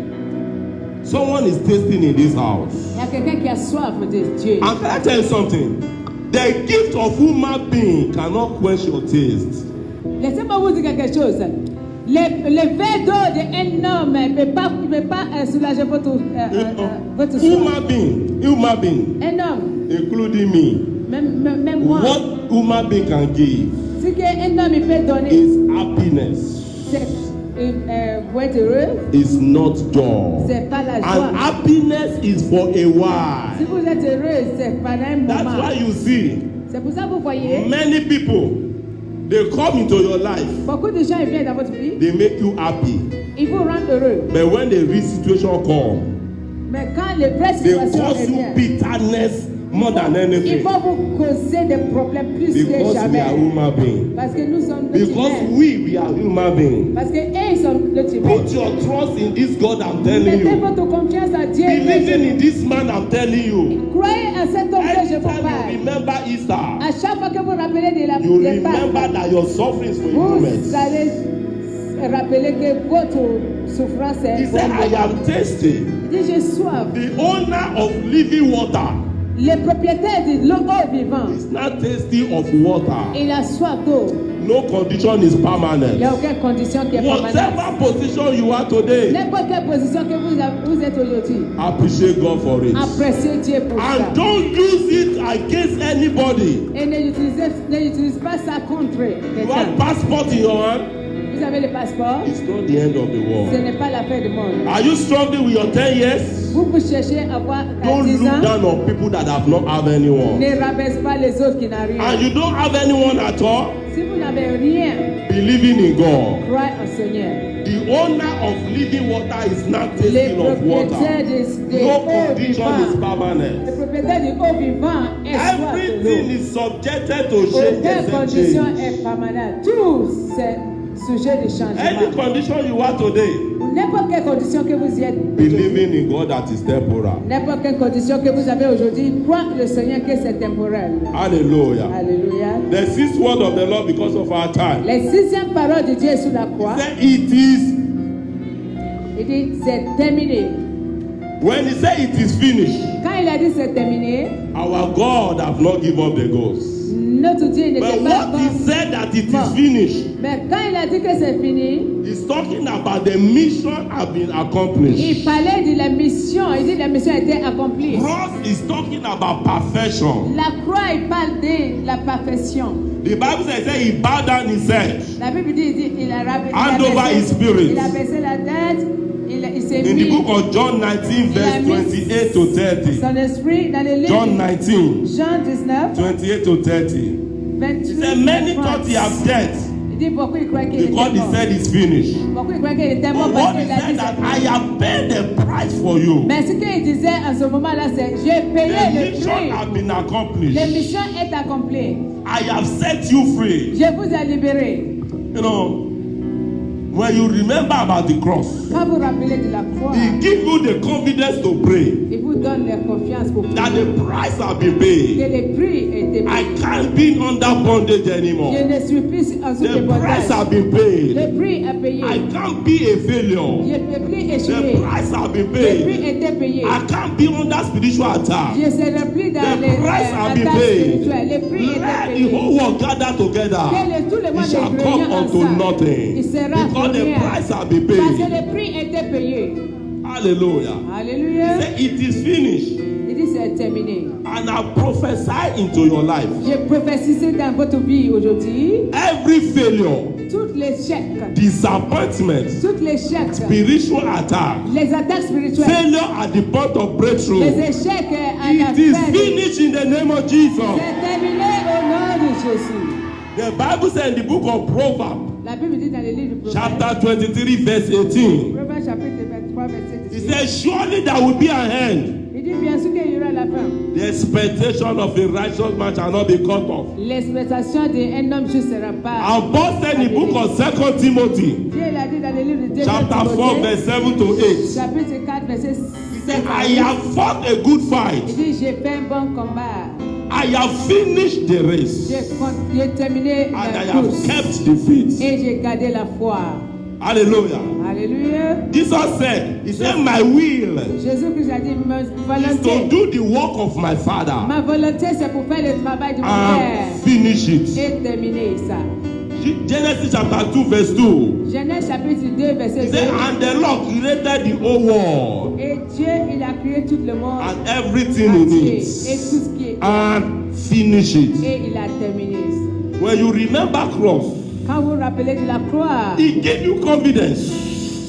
Someone is tasting in this house. Il y a quelqu'un qui a soif de Dieu. And can I tell you something? The gift of human being cannot quench your taste. Laissez-moi vous dire quelque chose. Le verre d'eau d'un homme ne peut pas soulager votre soif. Human being, Un homme, including me. même moi, What human being can give ce qu'un homme il peut donner, is happiness, c'est pour être heureux, is not joy. c'est pas la And joie. happiness is for a Si while. vous êtes heureux, c'est pendant un That's moment. why you see C'est pour ça que vous voyez, many people, they come into your life, beaucoup de gens ils viennent dans votre vie, they make you happy. ils vous rendent heureux. But when the real situation comes, Mais quand les vraies they situations cause you reviennent, bitterness more than Ils anything. vont vous causer des problèmes plus que Because we jamais. are human beings. Parce que nous sommes le Because humain. we are human beings. Parce que eux, ils sont le humain. Put your trust in this God I'm telling Mettez you. votre confiance à Dieu. Believing in this man I'm telling you. Croyez à cet homme que je vous Anytime parle. you remember Easter, À chaque fois que vous rappelez de la you des remember Pâques, that your suffering is for a vous moment. allez rappeler que votre souffrance He est said, I bonne. am thirsty. Il dit, j'ai soif. The owner of living water Le propriétaire de l'eau vivante, is not thirsty of water. il a soif d'eau. No condition is Il n'y a permanent. aucune condition qui est permanente. Whatever position you are today, N'importe quelle position que vous êtes aujourd'hui, appreciate God for it. appréciez Dieu pour ça. And don't use it against anybody. Et n'utilisez pas ça contre You have quelqu'un. passport in your hand. Vous avez le passeport, It's not the end of the ce world. n'est pas la fin du monde. Are you struggling with your 10 years? Vous cherchez à avoir Don't 10 look ans, down on people that have not had anyone. ne rabaisse pas les autres qui n'ont rien. And you don't have anyone at all, Si vous n'avez rien, believing in God. croyez au Seigneur. The owner of living water is not Les tasting of water. propriétaires des No eaux condition is vivantes, permanent. les propriétaires du eau vivant est soif de Everything l'eau. is subjected to change Aucune except condition change. est permanente. Tout c'est sujet de Any changement. condition you are today, N'importe quelle condition que vous y êtes, believing in God that is temporal. n'importe quelle condition que vous avez aujourd'hui, croyez le Seigneur que c'est temporel. Hallelujah. Alléluia. The sixth word of the Lord because of our time. Les sixième paroles de Dieu sur la croix, He said it is, il dit c'est terminé. when he said it is finished, Quand il a dit c'est terminé, our God have not given up the ghost. notre Dieu n'était But pas what he mort. said that it is Bon. finished, Mais quand il a dit que c'est fini, he's talking about the mission have been il accomplished. parlait de la mission. Il dit que la mission a été accomplie. Cross is talking about perfection. La croix, il parle de la perfection. The Bible says he bowed down his head. La Bible dit il a Hand over his spirit. il a baissé la tête, il s'est In the mis book of John 19, verse 28 to 30. son esprit dans le livre John 19, Jean 19, 28 to 30. He 28. said, many thought he had dead Il dit beaucoup il croit qu'il était because he mort. said it's finished. Beaucoup il croit qu'il était mort But parce what he qu'il a dit said that c'est I fini. have paid the price for you. Mais ce qu'il disait à ce moment-là, c'est j'ai payé The le mission prix. has been La accomplished. mission est accomplie. I have set you free. Je vous ai libéré. You know, when you remember about the cross, Quand vous rappelez de la croix, he give you the confidence to pray il vous donne la confiance pour that prier. the price has been Que paid. le prix est I payé. can't be under bondage anymore. Je ne suis plus en sous de The price bondage. has been paid. Le prix est payé. I can't be a failure. Je ne peux plus The échouer. price has been Le prix paid. était payé. I can't be under spiritual attack. Je serai plus dans The les price has been attaques paid. spirituelles. Le prix Let était the payé. whole world gather together. Que tout le It monde shall est come réuni unto ensemble. nothing. Il sera Because the rien. price has been Parce que paid. le prix était payé. Hallelujah. Alléluia. He said, it is finished. Il dit c'est terminé. And I prophesy into your life. Je prophétise dans votre vie aujourd'hui. Every failure, Tout l'échec, disappointment, tout l'échec, spiritual attack, les attaques spirituelles, failure at the point of breakthrough. les échecs à la It is fin. finished in the name of Jesus. C'est terminé au nom de Jésus. The Bible says in the book of Proverbs, La Bible dit dans le livre du Proverbe, chapter 23, verse 18, Proverbe chapitre 23, verset it 18. says, surely there will be an end. Il dit bien sûr qu'il y aura la fin. The expectation of a righteous man shall not be cut off. L'expectation d'un homme juste ne sera pas. And Paul said in the book of 2 Timothy, Dieu l'a dit dans le livre de 2 chapter 4, verse 7 to 8, chapitre 4, verset 7. he said, I have fought a good fight. Il dit j'ai fait un bon combat. I have finished the race. J'ai terminé And I la have course. kept the faith. Et j'ai gardé la foi. Hallelujah. Alléluia. Jesus said, he said, my will Jésus-Christ a dit ma is to volonté. do the work of my Father Ma volonté, c'est pour faire le travail de mon and Père. finish it. Et terminer ça. Genesis chapter 2, verse 2. Genèse chapitre 2, He verset 2. said, and the Lord created the whole world Et Dieu, il a créé tout le monde and everything in entier. Et it tout ce qui est. and finish it. Et il a terminé ça. When you remember cross, Quand vous vous rappelez de la croix, it gave you confidence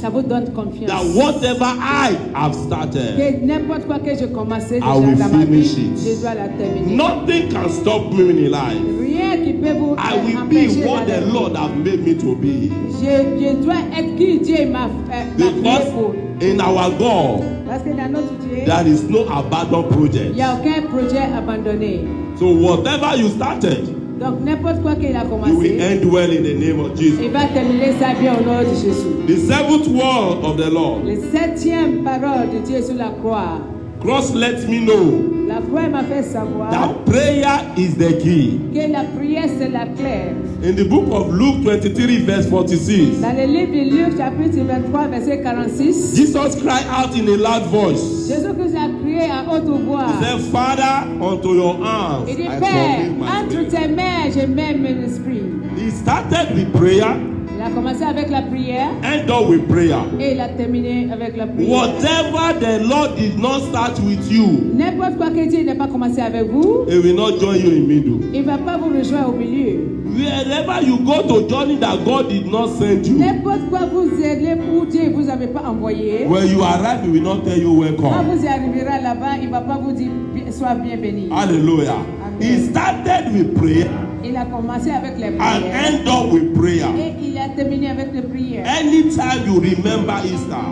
ça vous donne confiance. that whatever I have started, Que n'importe quoi que je commençais I will déjà dans ma vie, finish it. je dois la terminer. nothing can stop me in life. Rien qui peut vous I will empêcher be what the d'aller. Lord has made me to be. Je dois être qui Dieu m'a créé Because pour. In our God, Parce que dans notre Dieu, there is no abandoned il project. n'y a aucun projet abandonné. So whatever you started, Donc n'importe quoi qu'il a you will commencé, end well in the name of Jesus. il va terminer ça bien au nom de Jésus. The seventh word of the Lord. Les 7e paroles de Dieu sur la croix. Cross let me know La croix m'a fait savoir that prayer is the key. que la prière c'est la clé. In the book of Luke 23 verse 46, Dans le livre de Luc chapitre 23 verset 46, Jesus cried out in a loud voice. Jésus-Christ a crié à haute voix. He said, Father, unto your arms Il dit, I Père, commit my entre spirit. tes mains, je mets mon esprit. He started with prayer, Il a commencé avec la prière end up with prayer. et il a terminé avec la prière. Whatever the Lord did not start with you, N'importe quoi que Dieu n'a pas commencé avec vous, He will not join you in middle. il ne va pas vous rejoindre au milieu. Wherever you go to journey that God did not send you, N'importe quoi vous allez où Dieu ne vous avait pas envoyé, when you arrive, He will not tell you quand welcome. vous y arriverez là-bas, il ne va pas vous dire sois bienvenu. Hallelujah. He started with prayer Il a commencé avec les and prières end up with prayer. et il a terminé avec les prières. Anytime you remember Easter,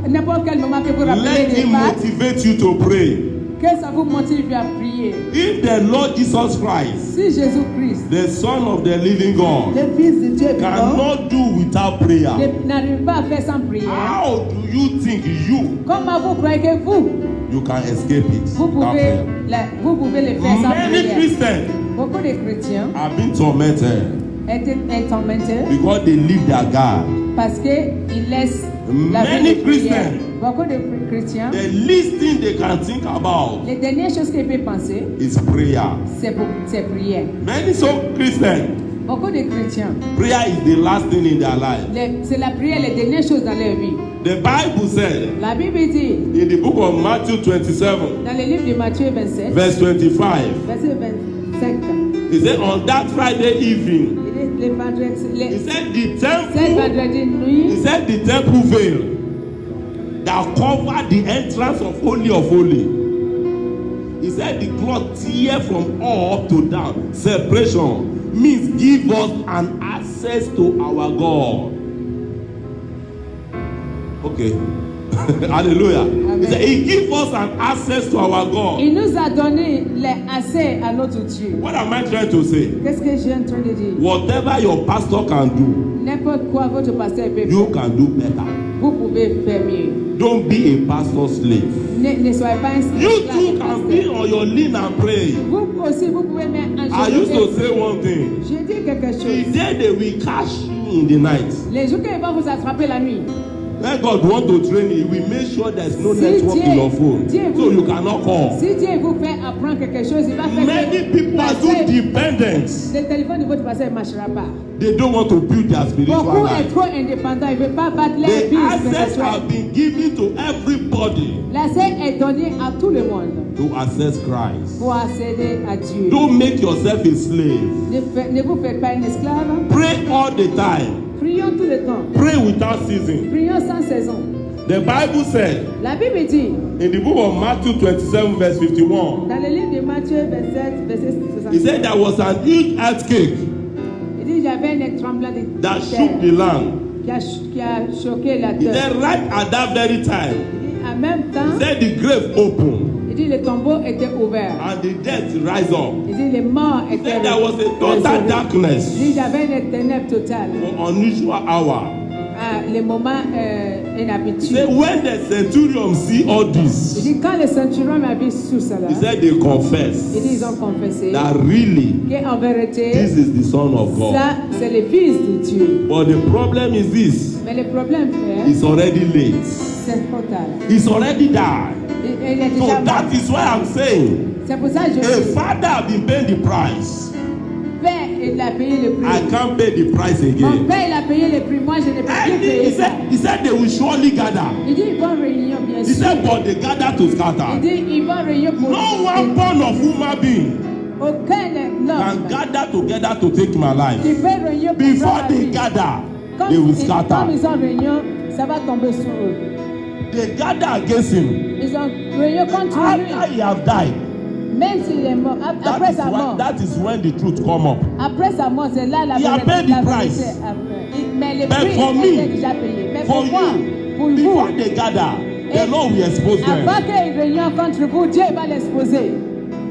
N'importe quel moment que vous rappelez let des Him Pâques, motivate you to pray. que ça vous motive à prier. If the Lord Jesus Christ, Si Jésus-Christ, the Son of the living God, le Fils de Dieu vivant, cannot do without prayer, n'arrive pas à faire sans prière, how do you think comment vous croyez que you can escape it? vous without pouvez, prayer? vous pouvez le faire sans Many prière? Christians Beaucoup de chrétiens have been tormented étaient tormentés because they leave their God. parce qu'ils laissent la Many vie de prière. Christians, Beaucoup de chrétiens, the least thing they can think about les dernières choses qu'ils peuvent penser, is prayer. c'est prière. Many so Christians, Beaucoup de chrétiens, prayer is the last thing in their life. c'est la prière les dernières choses dans leur vie. The Bible said La Bible dit, in the book of Matthew 27, dans le livre de Matthieu 27, verse 25, verset 25, he said, on that Friday evening, il dit, he said, the cette temple, vendredi nuit, he said, the temple veil that covered the entrance of Holy of Holy. He said, the cloth tear from up to down. Separation means give us an access to our God. Okay. Hallelujah. Amen. He said, he gives us an access to our God. il nous a donné l'accès à notre Dieu. What am I trying to say? Qu'est-ce que je suis en train de dire? Whatever your pastor can do, N'importe quoi votre pasteur peut you faire, can do better. vous pouvez faire mieux. Don't be a pastor's slave. Ne soyez pas un You esclave too du can be pasteur. on your lean and pray. Vous aussi, vous pouvez mettre un I used to say one thing. Je dis quelque The chose. day they will catch you in the night, Les jours qu'ils vont vous attraper la nuit, when God want to train you, we make sure there's no Si network Dieu- in your phone, Dieu so vous- you cannot call. si Dieu vous fait apprendre quelque chose, il va faire Many que people are parce too que dependent. le téléphone de votre pasteur ne marchera pas. They don't want to build their spiritual Beaucoup est life. trop indépendant, il ne veut pas battre les The vies access spirituelles. have been given to everybody L'accès est donné à tout le monde to access Christ. pour accéder à Dieu. Don't make yourself a slave. Ne vous faites pas un esclave. Pray all the time. Prions tout le temps. Pray without ceasing. Prions sans saison. The Bible said La Bible dit, in the book of Matthew 27 verse 51, dans le livre de Matthieu 27, verset he 60, said there was an huge earthquake il dit, j'avais un tremblement de that terre shook the land. qui a choqué la He terre. said right at that very time, Il dit, en même temps, he said the grave opened il dit, le tombeau était ouvert. and the dead rise up. Il dit, les morts He étaient said there was a total résurrectés. Il darkness dit, j'avais une ténèbre totale. for unusual hour. À les moments He inhabituels. said when the centurion see all Il this, dit, quand les centurions m'avaient sous cela, he said they il dit, confess ils ont confessé that really qu'en vérité, this is the Son of God. ça, c'est le Fils de Dieu. But the problem is this, Mais le problème, frère, it's already late. c'est trop tard. He's already died. Il est So déjà mort. that is why I'm saying C'est pour ça que je a dis, father have been paying the price. Père, il a payé le prix. I can't pay the price Mon again. père, il a payé le prix. Moi, je ne peux And plus payer ça. he said they will surely gather. Il dit, ils vont réunir, bien He sûr. said, but they gather to Il scatter. dit, ils vont réunir pour... No one born of human being Aucun can homme gather together to take my life. qui peut réunir pour Before prendre la they vie. gather, Comme they will comme scatter. ils ont réunion, ça va tomber sur eux. They gather against him. Ils ont réunion contre lui. After he have died, Même s'il est mort, après sa mort. that is when the truth come up. Après sa mort, c'est là la He a vérité. paid the La price. vérité. Mais le But prix for me, était déjà payé. Mais for pour moi, you, pour Before vous. they gather, the Lord will expose Avant them. qu'ils réunion contre vous, Dieu va l'exposer.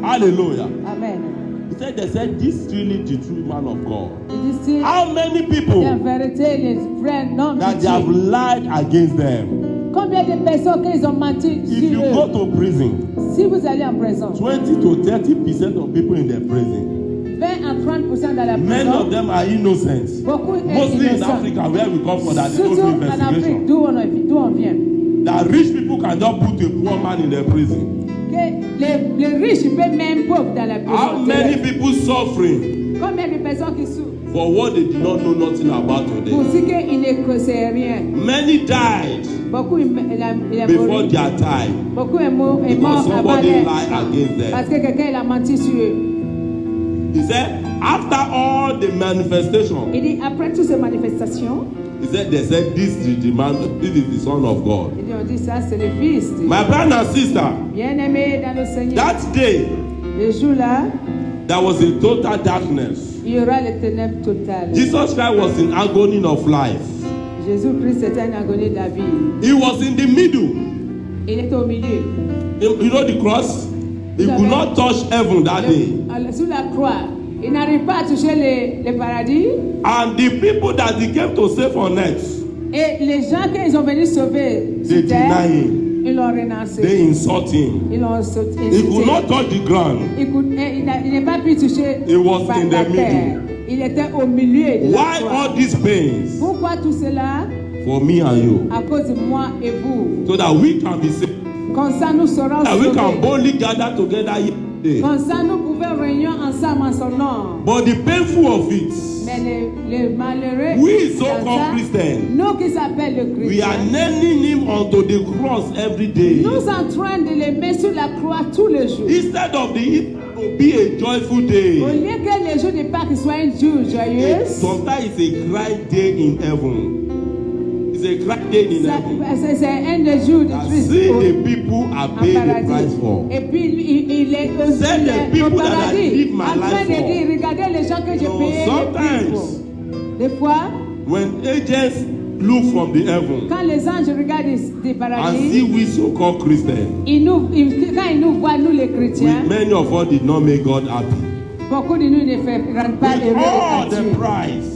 Hallelujah. Amen. They said, this is really the true man of God. Il dit, si How many en people vérité, les vrais noms de that they have Dieu. lied against them? Combien de personnes qu'ils ont menti If sur you eux? go to prison, Si vous allez en prison, 20 to 30% of people in the prison, 20 à 30% dans la many of prison, them are innocent. beaucoup sont Mostly in innocents. Africa, where we come from, that they don't Surtout do en Afrique, investigation. d'où on vient. That rich people can just put a poor man in the prison. Que les riches peuvent même pauvres dans la How prison. many people suffering Combien de personnes qui souffrent for what they did not know nothing about pour today? ce qu'ils ne connaissent rien. Many died Beaucoup il est before mort. their time Beaucoup est mort because avant somebody leur lied temps. against them. Parce que quelqu'un il a menti sur eux. He said, after all the manifestation, Il dit après toutes ces manifestations, he said, they said, this is the man, this is the Son of God. il dit on dit ça c'est le Fils. de My brother and sister, Bien-aimé dans le Seigneur. that day, Le jour-là, there was a total darkness. il y aura les ténèbres totales. Jesus Christ was in agony of life. Jésus-Christ était en agonie de la vie. He was in the middle. Il était au milieu. You know the cross? He could not touch heaven that day. Sur la croix, il n'arrive pas à toucher le paradis. And the people that he came to save on earth, Et les gens qu'ils ont venus sauver they sur terre, deny him. ils l'ont renoncé. They insult him. Ils l'ont He could not touch the ground. Il n'a pas pu toucher He was in la the terre. Il était au milieu de la Why croix. all these pains? Pourquoi tout cela? For me and you. À cause de moi et vous. So that we can be saved. Comme ça, nous serons That we can sauvés. boldly gather together here today. Comme ça, nous pouvons réunir ensemble en son nom. But the painful of it, Mais les malheureux, we dans so-called ça, Christians, nous qui s'appellent le we are chrétien, nailing him onto the cross every day. nous sommes en train de les mettre sur la croix tous les jours. Instead of the Easter to be a joyful day, Au lieu que les jours de Pâques soient un jour joyeux, sometimes it's a cry day in heaven. It's a cry day in heaven. c'est un des jours de That triste see au- the people are en paying the paradis. price for. Et puis il est au, Say il the est people au that I paradis live my en train life de for. dire, regardez les gens que j'ai No, payés. sometimes- Des fois, When agents look from the heaven quand les anges regardent des and paradis, see we so-called Christians, quand ils nous voient, nous les chrétiens, many of us did not make God happy. beaucoup de nous ne rendent pas With heureux à all the Dieu. price,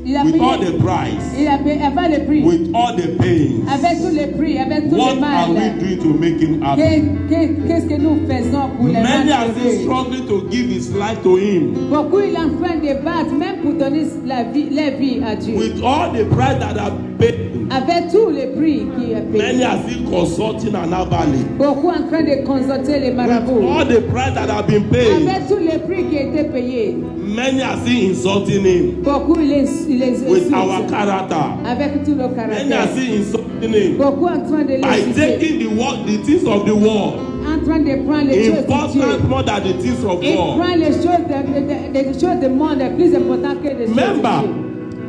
Il a with all payé, the price, il a payé avec le prix, with all the pains, avec tous les prix, avec tous what les are we mal. doing to make him happy? Qu'est-ce que nous faisons pour les Many are still heureux? struggling to give his life to him. Beaucoup il est en train de battre même pour donner la vie à Dieu. With all the price that are paid, Avec tous les prix qui est many payé. are still consulting an abali. Beaucoup en train de consulter les With marabouts. all the price that have been paid, Avec tous les prix qui étaient payés. many are still insulting him. Beaucoup il les With our insultent. character, Avec tout le many are caractère. still insulting him. Beaucoup en train de By les insulter. taking the things of the world En train de prendre les choses de Dieu. important more than the things of Il God. prend les choses du monde plus importantes que les choses Remember, de Dieu.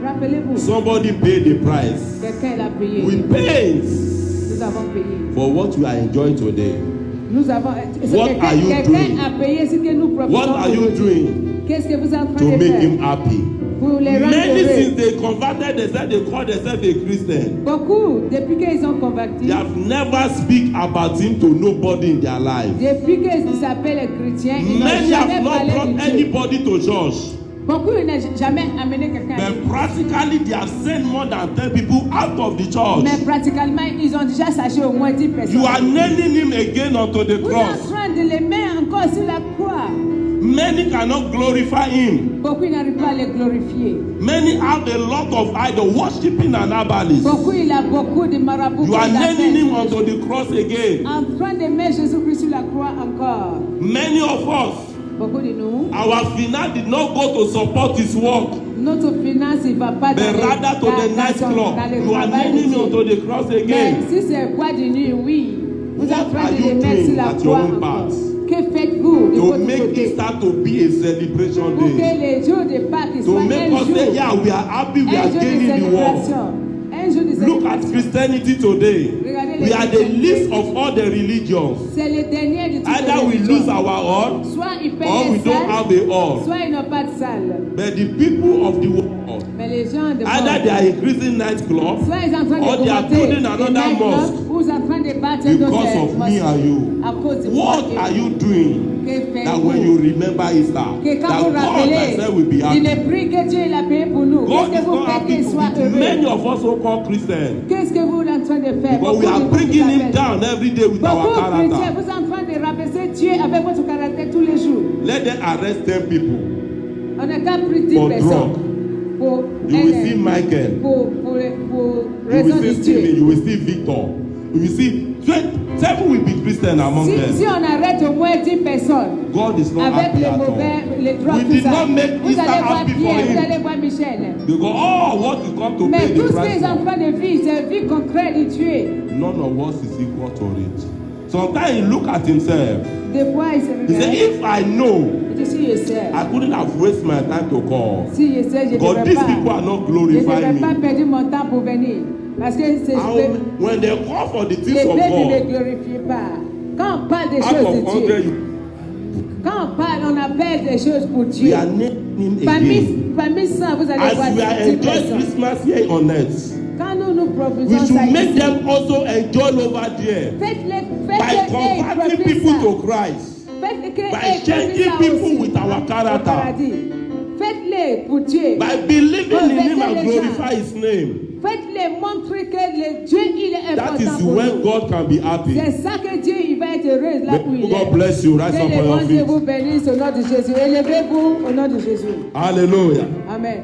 Rappelez-vous, Somebody paid the price quelqu'un l'a payé. with pains Nous avons payé. for what you are enjoying today. Nous avons. What are you doing? Quelqu'un a payé ce que nous profitons. What are you aujourd'hui. doing Qu'est-ce que vous êtes en train to de make faire him happy? pour les rendre Many heureux? since they converted, they said they call themselves a Christian. Beaucoup, depuis qu'ils ont converti, They have never speak about him to nobody in their life. depuis qu'ils s'appellent chrétiens, ils n'ont Many jamais have not parlé brought de Dieu. anybody to church. Beaucoup n'ont jamais amené quelqu'un. But practically they have sent more than 10 people out of the church. Mais pratiquement, ils ont déjà saché au moins 10 personnes. You are nailing him again onto the Vous êtes cross. en train de les mettre encore sur la croix. Many cannot glorify him. Beaucoup n'arrivent pas à les glorifier. Many have a lot of idol worshiping and abalis. Beaucoup, il a beaucoup de marabouts. You are qu'il appelle. nailing him onto the cross again. En train de mettre Jésus-Christ sur la croix encore. Many of us, Beaucoup de nous, our finance did not go to support his work, notre finance ne va pas but rather to the nightclub. You are nailing him onto the cross Mais again. si c'est bois de nuit, oui. Vous êtes en What train are de you les mettre doing sur la at your croix own encore. part? Que faites-vous de To votre make côté Easter to be a celebration pour que day. les jours de Pâques To soient make un us say, jour, yeah, we are happy, we un are jour de gaining the world. célébration. Un jour de Look at célébration. Christianity today. Regardez après les We are the religions. least of all the religions. C'est le dernier de toutes Either les we religions. lose our all, Soit ils payent or we les don't salles, have a all. soit ils n'ont pas de salle. But the people of the world, Mais les gens de either they are increasing nightclub, soit ils sont en train or de they are commenter building les another nightclubs, mosque ou ils sont en train de battre because of me mosquées. and you. À cause de What moi. are you doing Que that when you faites-vous? remember Easter, Que that quand vous God rappelez, myself will be il happy? est pris que Dieu l'a payé pour nous. God Qu'est-ce is que vous not faites happy qu'il soit with many heureux? of us so-called Christians. Qu'est-ce que vous êtes en train de faire? But we are bringing him down every day with our Beaucoup de chrétiens, character. vous êtes en train de rabaisser Dieu avec votre caractère tous les jours. Let them arrest 10 people. On n'a qu'à pris 10 For personnes drug. pour, You will see Michael. pour You raison will de see Stephen. Dieu. You will see Victor. You will see 7 will be Christian among Si them. on arrête au moins 10 personnes God is not avec happy les at mauvais, all. les drogues, We tout did ça, not make vous Easter allez voir happy for Pierre, vous him. allez voir Michel. Because all what you come to Mais pay tout the ce price qu'ils sont en for, train de vivre, c'est une vie concrète de Dieu. none of us is equal to it. Sometimes he look at himself. Des fois, il se He say, regarde. if I know, Il dit, si je sais, I couldn't have wasted my time to call. si je sais, je ne Because devrais these people pas. are not Je ne devrais glorifying pas me. perdre mon temps pour venir. Parce que c'est When they call for the things les of bêtes ne God, glorifient pas. Quand on parle des out choses of de 100, Dieu, quand on parle, on appelle des choses pour we Dieu. are naming him Parmi, again. parmi ça, vous allez As voir we are 10 enjoying personnes. Christmas here on earth, Quand nous we proposons ça should make ici, them also enjoy over there by converting people to Christ, by changing people with our character, Faites-les pour Dieu. by believing in him and Convertez les gens. glorify his name. Faites-les montrer que le Dieu, il est That important is pour when nous. God can be happy. C'est ça que Dieu, il va être heureux là où il May God est. bless you. Rise Que up le on your bon Dieu feet. vous bénisse au nom de Jésus. Élevez-vous au nom de Jésus. Hallelujah. Amen.